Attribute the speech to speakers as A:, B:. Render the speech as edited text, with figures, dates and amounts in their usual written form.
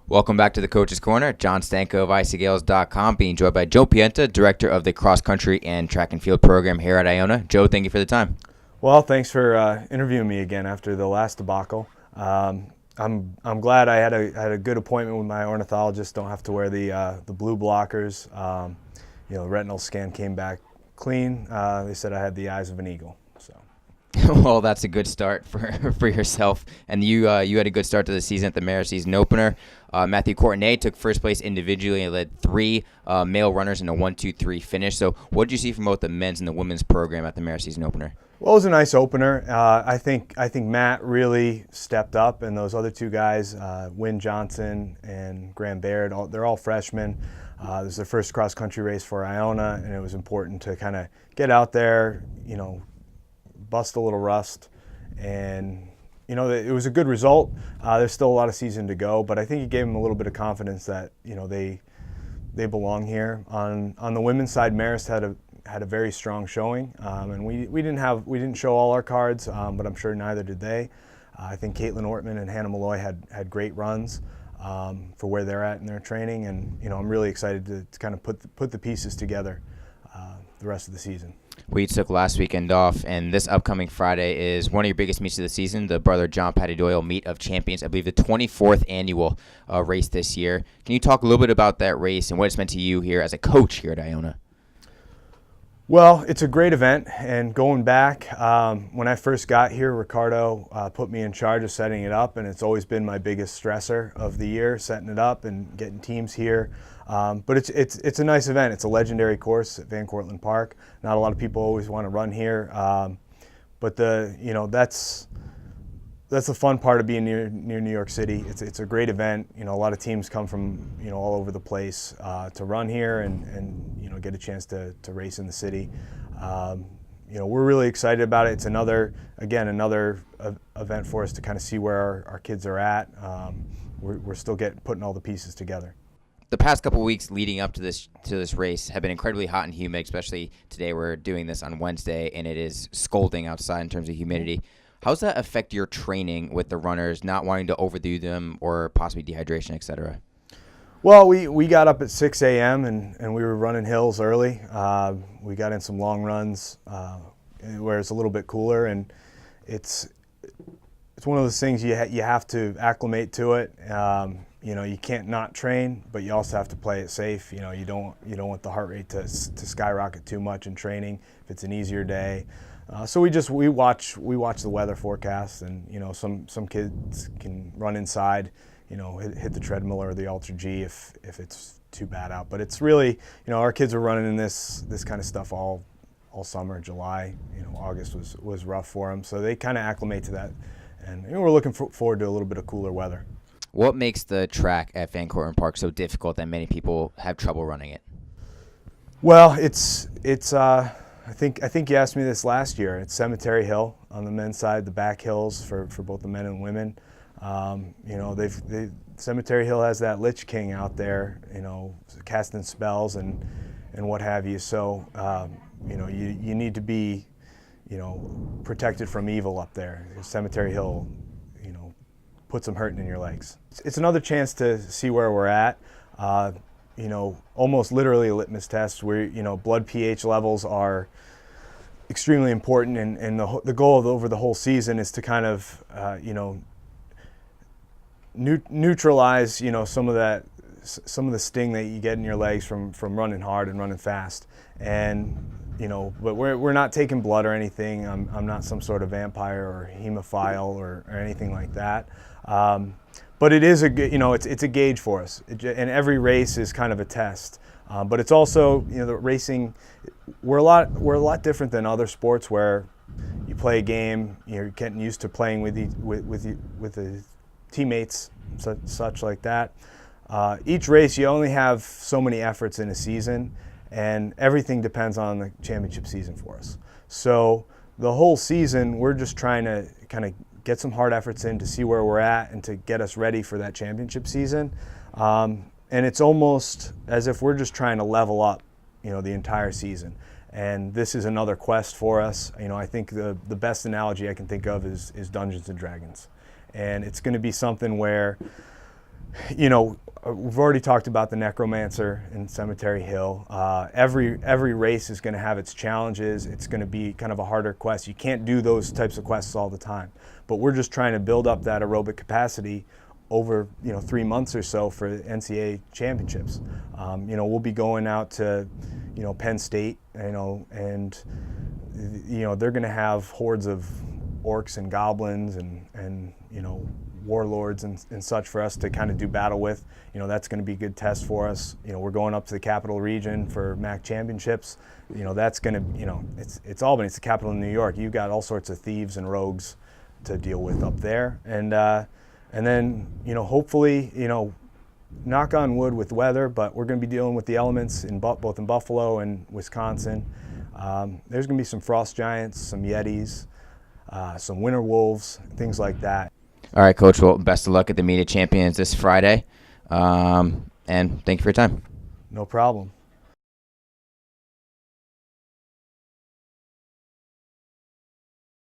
A: Welcome back to the Coach's Corner. John Stanko of Gaels.com, being joined by Joe Pienta, director of the cross country and track and field program here at Iona. Joe, thank you for the time.
B: Well, thanks for interviewing me again after the last debacle. I'm glad I had a good appointment with my ornithologist. Don't have to wear the blue blockers. The retinal scan came back clean. They said I had the eyes of an eagle. So.
A: Well, that's a good start for yourself, and you had a good start to the season at the Mare season opener. Matthew Courtenay took first place individually and led three male runners in a 1-2-3 finish. So what did you see from both the men's and the women's program at the Mare season opener?
B: Well, it was a nice opener. I think Matt really stepped up, and those other two guys, Wynn Johnson and Graham Baird, they're all freshmen. This is their first cross-country race for Iona, and it was important to kind of get out there, bust a little rust, and it was a good result. There's still a lot of season to go, but I think it gave them a little bit of confidence that they belong here. On the women's side, Marist had a very strong showing, and we didn't show all our cards, but I'm sure neither did they. I think Caitlin Ortman and Hannah Malloy had great runs for where they're at in their training, and I'm really excited to kind of put the pieces together the rest of the season.
A: We took last weekend off, and this upcoming Friday is one of your biggest meets of the season, the Brother John Patty Doyle Meet of Champions, I believe the 24th annual race this year. Can you talk a little bit about that race and what it's meant to you here as a coach here at Iona?
B: Well, it's a great event, and going back, when I first got here, Ricardo put me in charge of setting it up, and it's always been my biggest stressor of the year, setting it up and getting teams here. But it's a nice event. It's a legendary course at Van Cortlandt Park. Not a lot of people always want to run here, but that's the fun part of being near New York City. It's a great event. A lot of teams come from all over the place to run here and get a chance to race in the city. We're really excited about it. It's another event for us to kind of see where our kids are at. We're still putting all the pieces together.
A: The past couple of weeks leading up to this race have been incredibly hot and humid, especially today. We're doing this on Wednesday, and it is scalding outside in terms of humidity. How does that affect your training with the runners, not wanting to overdo them or possibly dehydration, et cetera?
B: Well, we got up at 6 a.m. and we were running hills early. We got in some long runs where it's a little bit cooler, and it's one of those things you have to acclimate to it. You can't not train, but you also have to play it safe. You don't want the heart rate to skyrocket too much in training if it's an easier day. So we watch the weather forecast, and some kids can run inside, hit the treadmill or the Ultra G if it's too bad out. But it's really, our kids are running in this kind of stuff all summer. July, August was rough for them, so they kind of acclimate to that, and we're looking forward to a little bit of cooler weather.
A: What makes the track at Van Cortlandt Park so difficult that many people have trouble running it?
B: Well, it's I think you asked me this last year. It's Cemetery Hill on the men's side, the back hills for both the men and women. Cemetery Hill has that Lich King out there, casting spells and what have you. So you need to be protected from evil up there. Cemetery Hill put some hurting in your legs. It's another chance to see where we're at. Almost literally a litmus test where blood pH levels are extremely important, and the goal over the whole season is to kind of neutralize some of the sting that you get in your legs from running hard and running fast. And but we're not taking blood or anything. I'm not some sort of vampire or hemophile or anything like that. But it is it's a gauge for us, and every race is kind of a test. But it's also the racing. We're a lot different than other sports where you play a game. You're getting used to playing with the teammates, such like that. Each race you only have so many efforts in a season, and everything depends on the championship season for us. So the whole season we're just trying to kind of get some hard efforts in to see where we're at and to get us ready for that championship season. And it's almost as if we're just trying to level up, the entire season. And this is another quest for us. I think the best analogy I can think of is Dungeons and Dragons. And it's going to be something where, You know, we've already talked about the Necromancer in Cemetery Hill. Every race is going to have its challenges. It's going to be kind of a harder quest. You can't do those types of quests all the time. But we're just trying to build up that aerobic capacity over 3 months or so for NCAA championships. We'll be going out to Penn State, and they're going to have hordes of orcs and goblins and warlords and such for us to kind of do battle with. That's going to be a good test for us. We're going up to the Capital Region for MAC championships. That's going to, it's Albany, it's the capital of New York. You've got all sorts of thieves and rogues to deal with up there. And then, hopefully, knock on wood with weather, but we're going to be dealing with the elements both in Buffalo and Wisconsin. There's going to be some frost giants, some yetis, some winter wolves, things like that.
A: All right, Coach. Well, best of luck at the Meet of Champions this Friday, and thank you for your time.
B: No problem.